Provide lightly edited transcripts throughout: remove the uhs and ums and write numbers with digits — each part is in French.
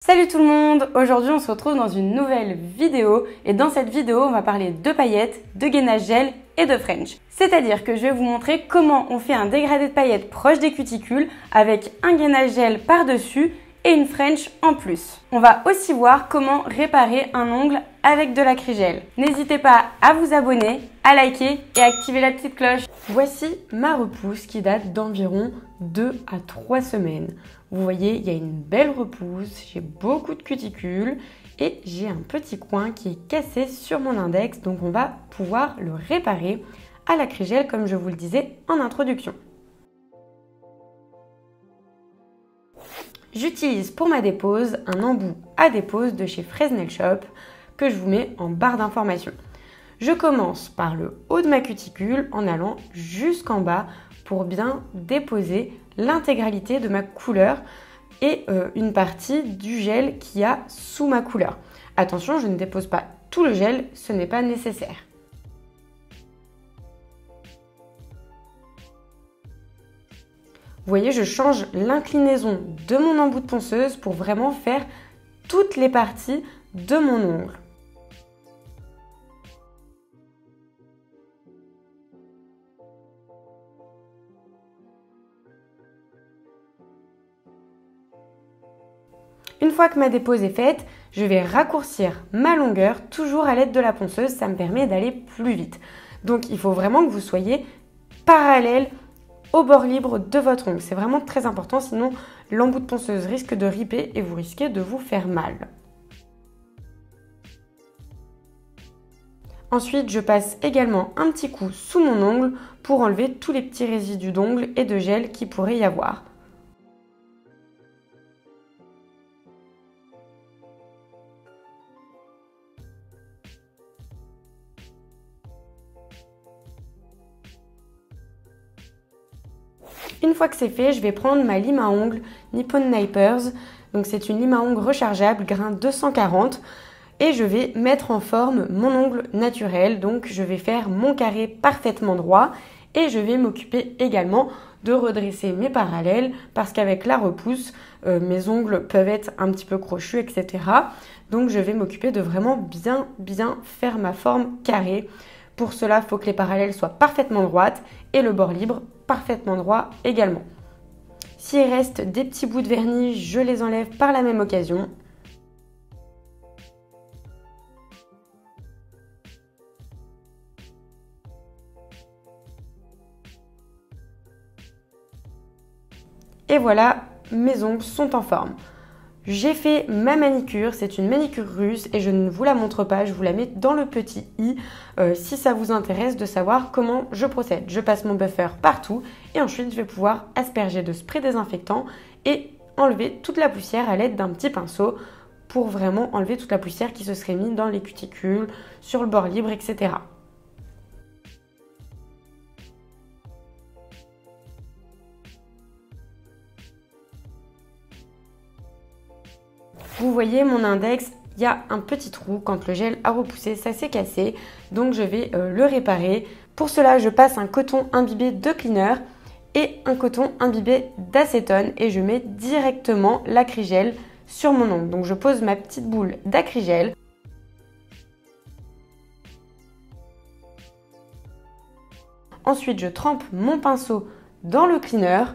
Salut tout le monde! Aujourd'hui on se retrouve dans une nouvelle vidéo et dans cette vidéo on va parler de paillettes, de gainage gel et de French. C'est-à-dire que je vais vous montrer comment on fait un dégradé de paillettes proche des cuticules avec un gainage gel par-dessus et une French en plus. On va aussi voir comment réparer un ongle avec de l'acrygel. N'hésitez pas à vous abonner, à liker et à activer la petite cloche. Voici ma repousse qui date d'environ 2 à 3 semaines. Vous voyez, il y a une belle repousse, j'ai beaucoup de cuticules et j'ai un petit coin qui est cassé sur mon index, donc on va pouvoir le réparer à l'acrygel comme je vous le disais en introduction. J'utilise pour ma dépose un embout à dépose de chez Fresnel Shop que je vous mets en barre d'information. Je commence par le haut de ma cuticule en allant jusqu'en bas pour bien déposer l'intégralité de ma couleur et une partie du gel qu'il y a sous ma couleur. Attention, je ne dépose pas tout le gel, ce n'est pas nécessaire. Vous voyez, je change l'inclinaison de mon embout de ponceuse pour vraiment faire toutes les parties de mon ongle. Une fois que ma dépose est faite, je vais raccourcir ma longueur toujours à l'aide de la ponceuse, ça me permet d'aller plus vite. Donc il faut vraiment que vous soyez parallèle au bord libre de votre ongle. C'est vraiment très important, sinon l'embout de ponceuse risque de ripper et vous risquez de vous faire mal. Ensuite, je passe également un petit coup sous mon ongle pour enlever tous les petits résidus d'ongles et de gel qu'il pourrait y avoir. Une fois que c'est fait, je vais prendre ma lime à ongles Nippon Nipers. Donc c'est une lime à ongles rechargeable, grain 240. Et je vais mettre en forme mon ongle naturel. Donc je vais faire mon carré parfaitement droit. Et je vais m'occuper également de redresser mes parallèles parce qu'avec la repousse, mes ongles peuvent être un petit peu crochus, etc. Donc je vais m'occuper de vraiment bien faire ma forme carrée. Pour cela, il faut que les parallèles soient parfaitement droites et le bord libre parfaitement droit également. S'il reste des petits bouts de vernis, je les enlève par la même occasion. Et voilà, mes ongles sont en forme. J'ai fait ma manicure, c'est une manicure russe et je ne vous la montre pas, je vous la mets dans le petit i si ça vous intéresse de savoir comment je procède. Je passe mon buffer partout et ensuite je vais pouvoir asperger de spray désinfectant et enlever toute la poussière à l'aide d'un petit pinceau pour vraiment enlever toute la poussière qui se serait mise dans les cuticules, sur le bord libre, etc. Vous voyez mon index, il y a un petit trou quand le gel a repoussé, ça s'est cassé, donc je vais le réparer. Pour cela, je passe un coton imbibé de cleaner et un coton imbibé d'acétone et je mets directement l'acrygel sur mon ongle. Donc je pose ma petite boule d'acrygel. Ensuite, je trempe mon pinceau dans le cleaner.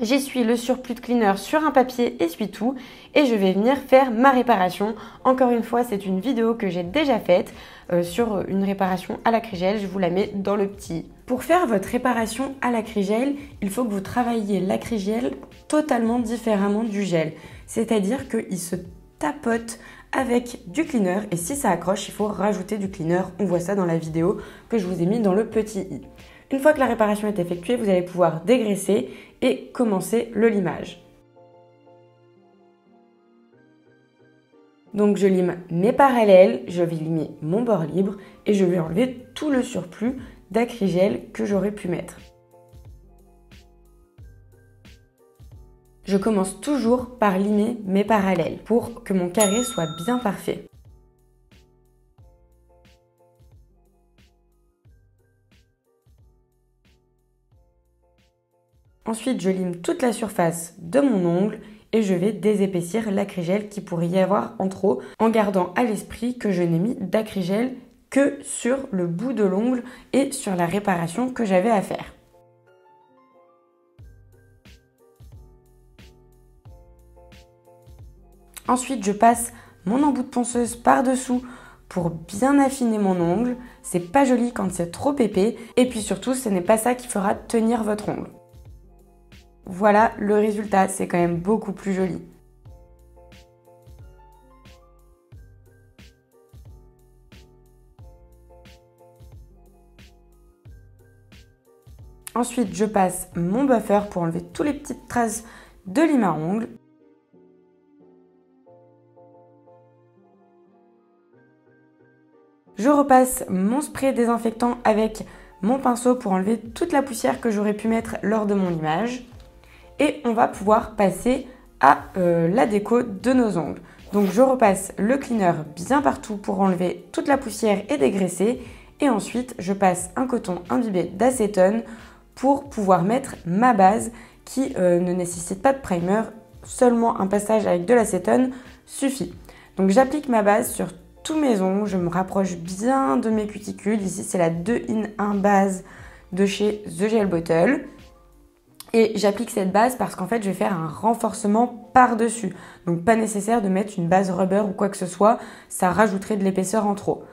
J'essuie le surplus de cleaner sur un papier essuie-tout et je vais venir faire ma réparation. Encore une fois, c'est une vidéo que j'ai déjà faite sur une réparation à l'acrygel. Je vous la mets dans le petit. Pour faire votre réparation à l'acrygel, il faut que vous travailliez l'acrygel totalement différemment du gel. C'est-à-dire qu'il se tapote avec du cleaner et si ça accroche, il faut rajouter du cleaner. On voit ça dans la vidéo que je vous ai mis dans le petit i. Une fois que la réparation est effectuée, vous allez pouvoir dégraisser et commencer le limage. Donc je lime mes parallèles, je vais limer mon bord libre et je vais enlever tout le surplus d'acrygel que j'aurais pu mettre. Je commence toujours par limer mes parallèles pour que mon carré soit bien parfait. Ensuite, je lime toute la surface de mon ongle et je vais désépaissir l'acrygel qui pourrait y avoir en trop en gardant à l'esprit que je n'ai mis d'acrygel que sur le bout de l'ongle et sur la réparation que j'avais à faire. Ensuite, je passe mon embout de ponceuse par-dessous pour bien affiner mon ongle. C'est pas joli quand c'est trop épais et puis surtout, ce n'est pas ça qui fera tenir votre ongle. Voilà le résultat, c'est quand même beaucoup plus joli. Ensuite, je passe mon buffer pour enlever toutes les petites traces de lime à ongles. Je repasse mon spray désinfectant avec mon pinceau pour enlever toute la poussière que j'aurais pu mettre lors de mon limage. Et on va pouvoir passer à la déco de nos ongles. Donc je repasse le cleaner bien partout pour enlever toute la poussière et dégraisser. Et ensuite, je passe un coton imbibé d'acétone pour pouvoir mettre ma base qui ne nécessite pas de primer, seulement un passage avec de l'acétone suffit. Donc j'applique ma base sur tous mes ongles, je me rapproche bien de mes cuticules. Ici, c'est la 2-in-1 base de chez The Gel Bottle. Et j'applique cette base parce qu'en fait, je vais faire un renforcement par-dessus. Donc, pas nécessaire de mettre une base rubber ou quoi que ce soit. Ça rajouterait de l'épaisseur en trop.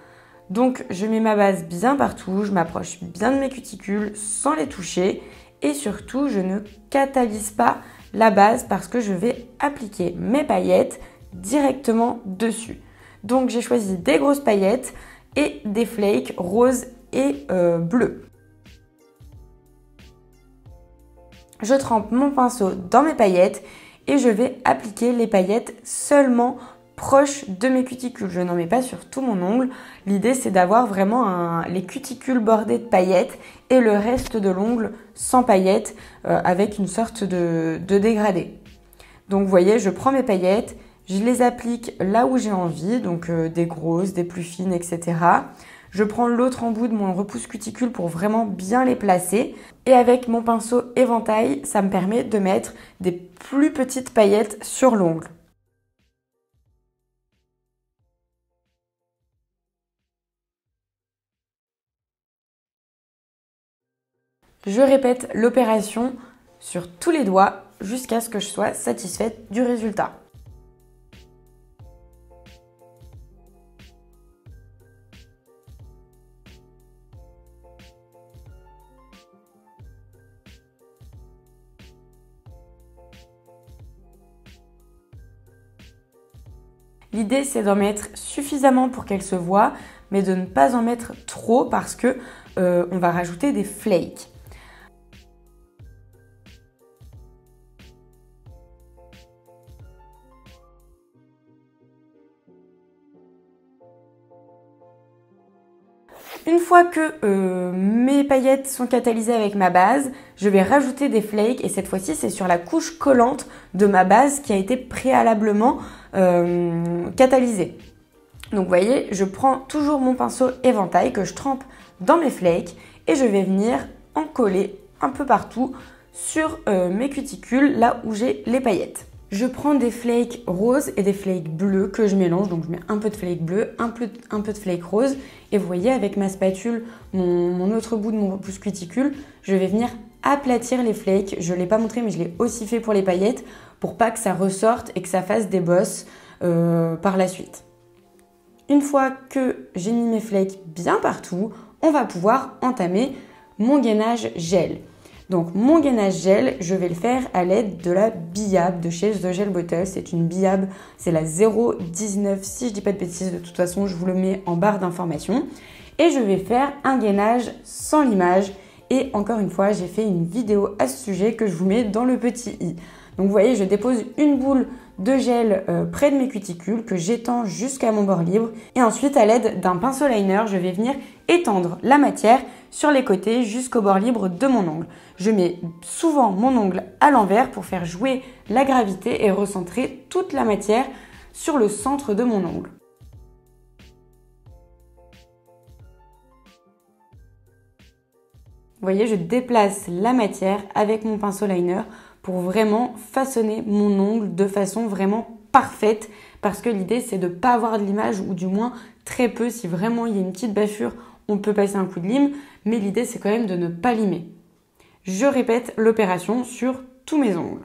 Donc, je mets ma base bien partout. Je m'approche bien de mes cuticules sans les toucher. Et surtout, je ne catalyse pas la base parce que je vais appliquer mes paillettes directement dessus. Donc j'ai choisi des grosses paillettes et des flakes roses et bleues. Je trempe mon pinceau dans mes paillettes et je vais appliquer les paillettes seulement proches de mes cuticules. Je n'en mets pas sur tout mon ongle. L'idée c'est d'avoir vraiment les cuticules bordées de paillettes et le reste de l'ongle sans paillettes avec une sorte de dégradé. Donc vous voyez, je prends mes paillettes. Je les applique là où j'ai envie, donc des grosses, des plus fines, etc. Je prends l'autre embout de mon repousse cuticule pour vraiment bien les placer. Et avec mon pinceau éventail, ça me permet de mettre des plus petites paillettes sur l'ongle. Je répète l'opération sur tous les doigts jusqu'à ce que je sois satisfaite du résultat. L'idée, c'est d'en mettre suffisamment pour qu'elle se voie, mais de ne pas en mettre trop parce que on va rajouter des flakes. Une fois que mes paillettes sont catalysées avec ma base, je vais rajouter des flakes et cette fois-ci c'est sur la couche collante de ma base qui a été préalablement catalysée. Donc vous voyez, je prends toujours mon pinceau éventail que je trempe dans mes flakes et je vais venir en coller un peu partout sur mes cuticules là où j'ai les paillettes. Je prends des flakes roses et des flakes bleus que je mélange. Donc je mets un peu de flakes bleus, un peu de flakes roses. Et vous voyez avec ma spatule, mon autre bout de mon repousse cuticule, je vais venir aplatir les flakes. Je ne l'ai pas montré mais je l'ai aussi fait pour les paillettes pour pas que ça ressorte et que ça fasse des bosses par la suite. Une fois que j'ai mis mes flakes bien partout, on va pouvoir entamer mon gainage gel. Donc mon gainage gel, je vais le faire à l'aide de la billab de chez The Gel Bottle. C'est une billab, c'est la 0,19 si je dis pas de bêtises. De toute façon, je vous le mets en barre d'informations. Et je vais faire un gainage sans limage. Et encore une fois, j'ai fait une vidéo à ce sujet que je vous mets dans le petit i. Donc vous voyez, je dépose une boule de gel près de mes cuticules que j'étends jusqu'à mon bord libre. Et ensuite, à l'aide d'un pinceau liner, je vais venir étendre la matière sur les côtés jusqu'au bord libre de mon ongle. Je mets souvent mon ongle à l'envers pour faire jouer la gravité et recentrer toute la matière sur le centre de mon ongle. Vous voyez, je déplace la matière avec mon pinceau liner pour vraiment façonner mon ongle de façon vraiment parfaite, parce que l'idée c'est de ne pas avoir de limage, ou du moins très peu. Si vraiment il y a une petite bavure, on peut passer un coup de lime, mais l'idée c'est quand même de ne pas limer. Je répète l'opération sur tous mes ongles.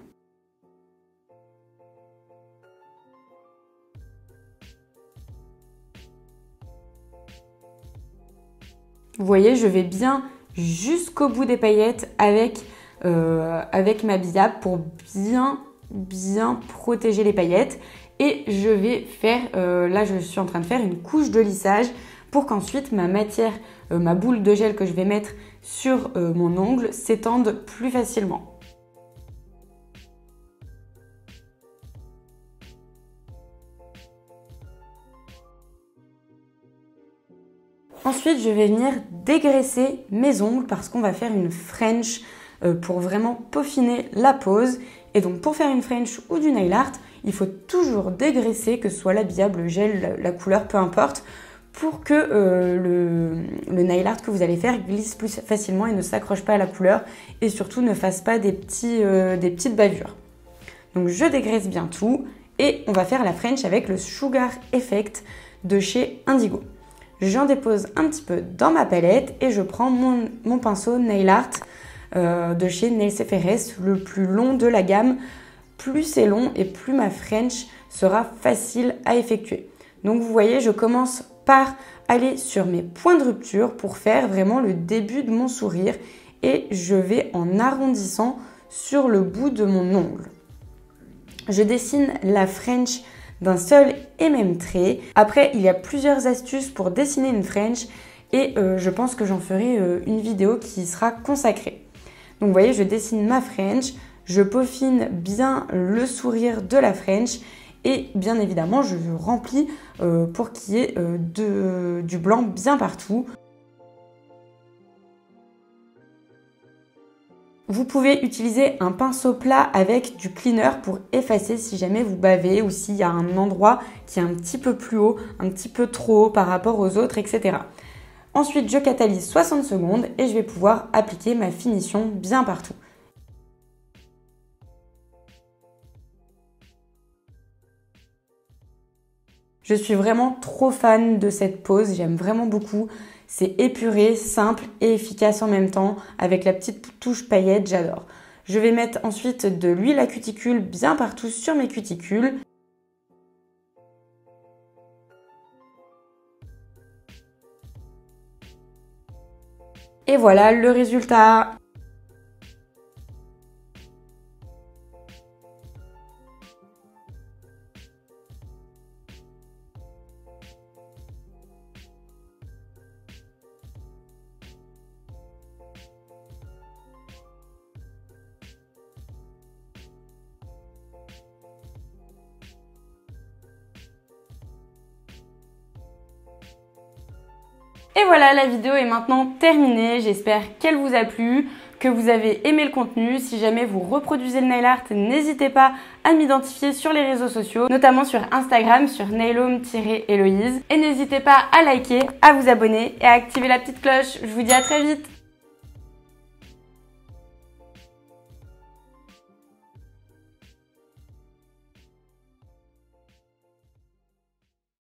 Vous voyez, je vais bien jusqu'au bout des paillettes avec ma billable pour bien protéger les paillettes. Et je vais faire, là je suis en train de faire une couche de lissage pour qu'ensuite ma matière, ma boule de gel que je vais mettre sur mon ongle s'étende plus facilement. Ensuite, je vais venir dégraisser mes ongles parce qu'on va faire une French pour vraiment peaufiner la pose. Et donc pour faire une French ou du nail art, il faut toujours dégraisser, que ce soit l'habillable, le gel, la couleur, peu importe, pour que le nail art que vous allez faire glisse plus facilement et ne s'accroche pas à la couleur, et surtout ne fasse pas des petites bavures. Donc je dégraisse bien tout et on va faire la French avec le Sugar Effect de chez Indigo. J'en dépose un petit peu dans ma palette et je prends mon pinceau Nail Art de chez Nails FRS, le plus long de la gamme. Plus c'est long et plus ma French sera facile à effectuer. Donc vous voyez, je commence par aller sur mes points de rupture pour faire vraiment le début de mon sourire et je vais en arrondissant sur le bout de mon ongle. Je dessine la French d'un seul et même trait. Après, il y a plusieurs astuces pour dessiner une French et je pense que j'en ferai une vidéo qui sera consacrée. Donc vous voyez, je dessine ma French, je peaufine bien le sourire de la French et bien évidemment, je remplis pour qu'il y ait du blanc bien partout. Vous pouvez utiliser un pinceau plat avec du cleaner pour effacer si jamais vous bavez ou s'il y a un endroit qui est un petit peu plus haut, un petit peu trop haut par rapport aux autres, etc. Ensuite, je catalyse 60 secondes et je vais pouvoir appliquer ma finition bien partout. Je suis vraiment trop fan de cette pose, j'aime vraiment beaucoup. C'est épuré, simple et efficace en même temps, avec la petite touche paillette, j'adore. Je vais mettre ensuite de l'huile à cuticule bien partout sur mes cuticules. Et voilà le résultat. Et voilà, la vidéo est maintenant terminée. J'espère qu'elle vous a plu, que vous avez aimé le contenu. Si jamais vous reproduisez le nail art, n'hésitez pas à m'identifier sur les réseaux sociaux, notamment sur Instagram, sur nailhome-héloïse. Et n'hésitez pas à liker, à vous abonner et à activer la petite cloche. Je vous dis à très vite.